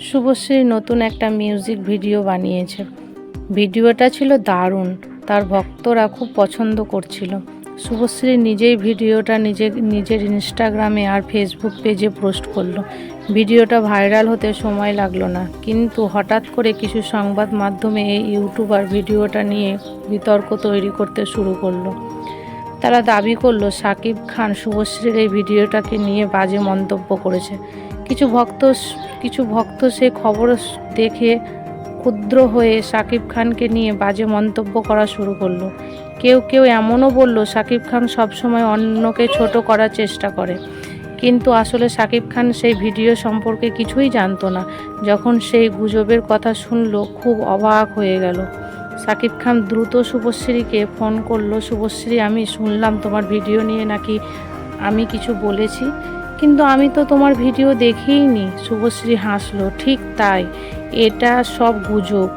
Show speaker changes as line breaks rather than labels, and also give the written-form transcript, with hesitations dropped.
শুভশ্রী নতুন একটা music video বানিয়েছে। ভিডিওটা ছিল দারুণ, তার ভক্তরা খুব পছন্দ করছিল। শুভশ্রী নিজেই ভিডিওটা নিজের ইনস্টাগ্রামে আর ফেসবুক পেজে পোস্ট করলো। ভিডিওটা ভাইরাল হতে সময় লাগলো না, কিন্তু হঠাৎ করে কিছু সংবাদ মাধ্যমে এই ইউটিউবার ভিডিওটা নিয়ে বিতর্ক তৈরি করতে শুরু করলো। তারা দাবি করলো শাকিব খান শুভশ্রীর এই ভিডিওটাকে নিয়ে বাজে মন্তব্য করেছে। কিছু ভক্ত সেই খবর দেখে ক্ষুব্ধ হয়ে শাকিব খানকে নিয়ে বাজে মন্তব্য করা শুরু করলো। কেউ এমনও বলল শাকিব খান সবসময় অন্যকে ছোট করার চেষ্টা করে, কিন্তু আসলে শাকিব খান সেই ভিডিও সম্পর্কে কিছুই জানতো না। যখন সেই গুজবের কথা শুনলো, খুব অবাক হয়ে গেল। শাকিব খান দ্রুত শুভশ্রীকে ফোন করলো। শুভশ্রী, আমি শুনলাম তোমার ভিডিও নিয়ে নাকি আমি কিছু বলেছি, কিন্তু আমি তো তোমার ভিডিও দেখিইনি। শুভশ্রী হাসলো, ঠিক তাই, এটা সব গুজব।